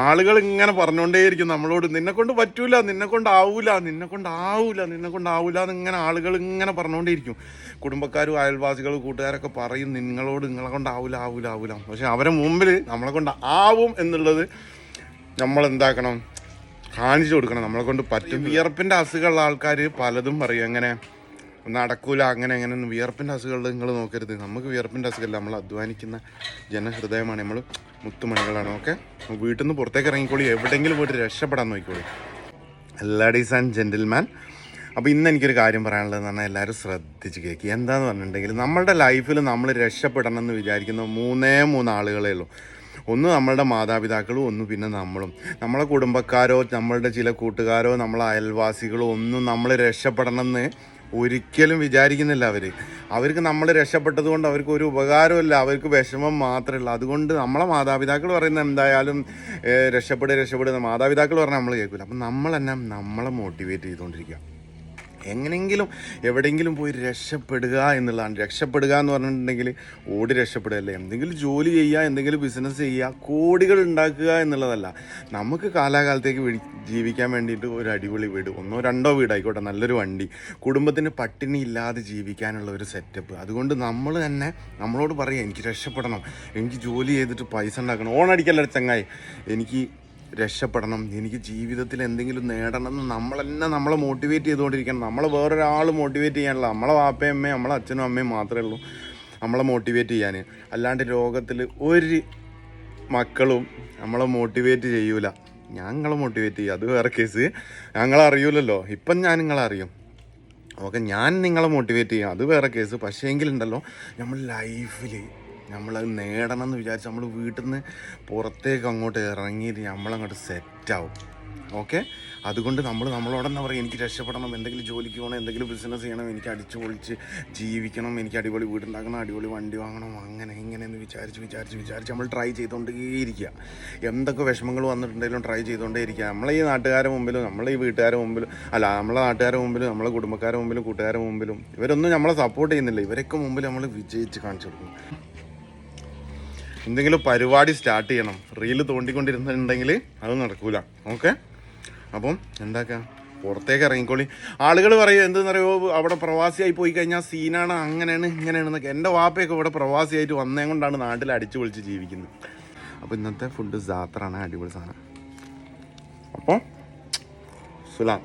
ആളുകൾ ഇങ്ങനെ പറഞ്ഞുകൊണ്ടേയിരിക്കും നമ്മളോട്, നിന്നെ കൊണ്ട് പറ്റൂല, നിന്നെ കൊണ്ടാവൂല, നിന്നെ കൊണ്ടാവൂല, നിന്നെ കൊണ്ടാവൂല എന്നിങ്ങനെ ആളുകൾ ഇങ്ങനെ പറഞ്ഞുകൊണ്ടേയിരിക്കും. കുടുംബക്കാരും അയൽവാസികളും കൂട്ടുകാരൊക്കെ പറയും നിങ്ങളോട്, നിങ്ങളെ കൊണ്ടാവൂല, ആവൂല, ആവൂല. പക്ഷെ അവരെ മുമ്പിൽ നമ്മളെ കൊണ്ട് ആവും എന്നുള്ളത് നമ്മൾ എന്താക്കണം, കാണിച്ചു കൊടുക്കണം. നമ്മളെ കൊണ്ട് പറ്റും. വിയർപ്പിൻ്റെ അസുഖമുള്ള ആൾക്കാർ പലതും പറയും, എങ്ങനെ നടക്കൂല, അങ്ങനെ എങ്ങനെയൊന്നും. വിയർപ്പിൻ്റെ അസുഖമുള്ളത് നിങ്ങൾ നോക്കരുത്. നമുക്ക് വിയർപ്പിൻ്റെ അസുഖമല്ല, നമ്മൾ അധ്വാനിക്കുന്ന ജനഹൃദയമാണ്, നമ്മൾ മുത്തുമണികളാണ്. ഓക്കെ, വീട്ടിൽ നിന്ന് പുറത്തേക്ക് ഇറങ്ങിക്കോളി, എവിടെയെങ്കിലും പോയിട്ട് രക്ഷപ്പെടാൻ നോക്കിക്കോളി. ലേഡീസ് ആൻഡ് ജെൻറ്റിൽമാൻ, അപ്പോൾ ഇന്ന് എനിക്കൊരു കാര്യം പറയാനുള്ളതെന്ന് പറഞ്ഞാൽ എല്ലാവരും ശ്രദ്ധിച്ച് കേൾക്കുക. എന്താണെന്ന് പറഞ്ഞിട്ടുണ്ടെങ്കിൽ നമ്മളുടെ ലൈഫിൽ നമ്മൾ രക്ഷപ്പെടണം എന്ന് വിചാരിക്കുന്ന മൂന്ന് ആളുകളേ ഉള്ളൂ. ഒന്ന് നമ്മളുടെ മാതാപിതാക്കളും, ഒന്ന് പിന്നെ നമ്മളും. നമ്മളെ കുടുംബക്കാരോ നമ്മളുടെ ചില കൂട്ടുകാരോ നമ്മളെ അയൽവാസികളോ ഒന്നും നമ്മൾ രക്ഷപ്പെടണമെന്ന് ഒരിക്കലും വിചാരിക്കുന്നില്ല. അവർക്ക് നമ്മൾ രക്ഷപ്പെട്ടത് കൊണ്ട് അവർക്ക് ഒരു ഉപകാരമില്ല, അവർക്ക് വിഷമം മാത്രമേ ഉള്ളൂ. അതുകൊണ്ട് നമ്മളെ മാതാപിതാക്കൾ പറയുന്നത് എന്തായാലും രക്ഷപ്പെടുക മാതാപിതാക്കൾ പറഞ്ഞാൽ നമ്മൾ കേൾക്കില്ല. അപ്പം നമ്മൾ തന്നെ നമ്മളെ മോട്ടിവേറ്റ് ചെയ്തുകൊണ്ടിരിക്കുക, എങ്ങനെയെങ്കിലും എവിടെയെങ്കിലും പോയി രക്ഷപ്പെടുക എന്നുള്ളതാണ്. രക്ഷപ്പെടുക എന്ന് പറഞ്ഞിട്ടുണ്ടെങ്കിൽ ഓടി രക്ഷപ്പെടുകയല്ലേ, എന്തെങ്കിലും ജോലി ചെയ്യുക, എന്തെങ്കിലും ബിസിനസ് ചെയ്യുക, കോടികൾ ഉണ്ടാക്കുക എന്നുള്ളതല്ല. നമുക്ക് കാലാകാലത്തേക്ക് ജീവിക്കാൻ വേണ്ടിയിട്ട് ഒരു അടിപൊളി വീട്, 1-2 വീടായിക്കോട്ടെ, നല്ലൊരു വണ്ടി, കുടുംബത്തിന് പട്ടിണി ഇല്ലാതെ ജീവിക്കാനുള്ള ഒരു സെറ്റപ്പ്. അതുകൊണ്ട് നമ്മൾ തന്നെ നമ്മളോട് പറയുക, എനിക്ക് രക്ഷപ്പെടണം, എനിക്ക് ജോലി ചെയ്തിട്ട് പൈസ ഉണ്ടാക്കണം. ഓണടിക്കല്ല ചങ്ങായി, എനിക്ക് രക്ഷപ്പെടണം, എനിക്ക് ജീവിതത്തിൽ എന്തെങ്കിലും നേടണം എന്ന് നമ്മൾ തന്നെ നമ്മളെ മോട്ടിവേറ്റ് ചെയ്തുകൊണ്ടിരിക്കണം. നമ്മളെ വേറൊരാൾ മോട്ടിവേറ്റ് ചെയ്യാനുള്ള, നമ്മളെ വാപ്പയും അമ്മയും നമ്മളെ അച്ഛനും അമ്മയും മാത്രമേ ഉള്ളൂ നമ്മളെ മോട്ടിവേറ്റ് ചെയ്യാൻ. അല്ലാണ്ട് ലോകത്തിൽ ഒരു മക്കളും നമ്മളെ മോട്ടിവേറ്റ് ചെയ്യൂല. ഞങ്ങളെ മോട്ടിവേറ്റ് ചെയ്യുക, അത് വേറെ കേസ്. ഞങ്ങളറിയൂലല്ലോ, ഇപ്പം ഞാൻ നിങ്ങളെ അറിയും. ഓക്കെ, ഞാൻ നിങ്ങളെ മോട്ടിവേറ്റ് ചെയ്യാം, അത് വേറെ കേസ്. പക്ഷേ എങ്കിലുണ്ടല്ലോ, നമ്മൾ ലൈഫിൽ നമ്മളത് നേടണം എന്ന് വിചാരിച്ച് നമ്മൾ വീട്ടിൽ നിന്ന് പുറത്തേക്ക് അങ്ങോട്ട് ഇറങ്ങിയിട്ട് നമ്മളങ്ങോട്ട് സെറ്റാവും. ഓക്കെ, അതുകൊണ്ട് നമ്മളോട് തന്നെ പറയും, എനിക്ക് രക്ഷപ്പെടണം, എന്തെങ്കിലും ജോലിക്ക് പോകണം, എന്തെങ്കിലും ബിസിനസ് ചെയ്യണം, എനിക്ക് അടിച്ചു പൊളിച്ച് ജീവിക്കണം, എനിക്ക് അടിപൊളി വീടുണ്ടാക്കണം, അടിപൊളി വണ്ടി വാങ്ങണം, അങ്ങനെ ഇങ്ങനെയെന്ന് വിചാരിച്ച് നമ്മൾ ട്രൈ ചെയ്തുകൊണ്ടേയിരിക്കുക. എന്തൊക്കെ വിഷമങ്ങൾ വന്നിട്ടുണ്ടെങ്കിലും ട്രൈ ചെയ്തുകൊണ്ടേയിരിക്കുക. നമ്മളെ ഈ നാട്ടുകാരുടെ മുമ്പിലും, നമ്മളെ ഈ വീട്ടുകാരുടെ മുമ്പിലും, അല്ല നമ്മളെ നാട്ടുകാരുടെ മുമ്പിലും, നമ്മളെ കുടുംബക്കാരുടെ മുമ്പിലും, കൂട്ടുകാരുടെ മുമ്പിലും, ഇവരൊന്നും നമ്മളെ സപ്പോർട്ട് ചെയ്യുന്നില്ല. ഇവരൊക്കെ മുമ്പിൽ നമ്മൾ വിജയിച്ച് കാണിച്ചു കൊടുക്കും. എന്തെങ്കിലും പരിപാടി സ്റ്റാർട്ട് ചെയ്യണം, റീല് തോണ്ടിക്കൊണ്ടിരുന്നുണ്ടെങ്കിൽ അത് നടക്കൂല. ഓക്കെ, അപ്പം എന്താക്കാം, പുറത്തേക്ക് ഇറങ്ങിക്കോളി. ആളുകൾ പറയും എന്തെന്നറിയോ, അവിടെ പ്രവാസിയായി പോയി കഴിഞ്ഞാൽ സീനാണ്, അങ്ങനെയാണ് ഇങ്ങനെയാണെന്നൊക്കെ. എൻ്റെ വാപ്പയൊക്കെ ഇവിടെ പ്രവാസിയായിട്ട് വന്നേ കൊണ്ടാണ് നാട്ടിൽ അടിച്ചു പൊളിച്ച് ജീവിക്കുന്നത്. അപ്പോൾ ഇന്നത്തെ ഫുഡ് ജാത്രാണ്, അടിപൊളി സാധനം. അപ്പോൾ സുലാം.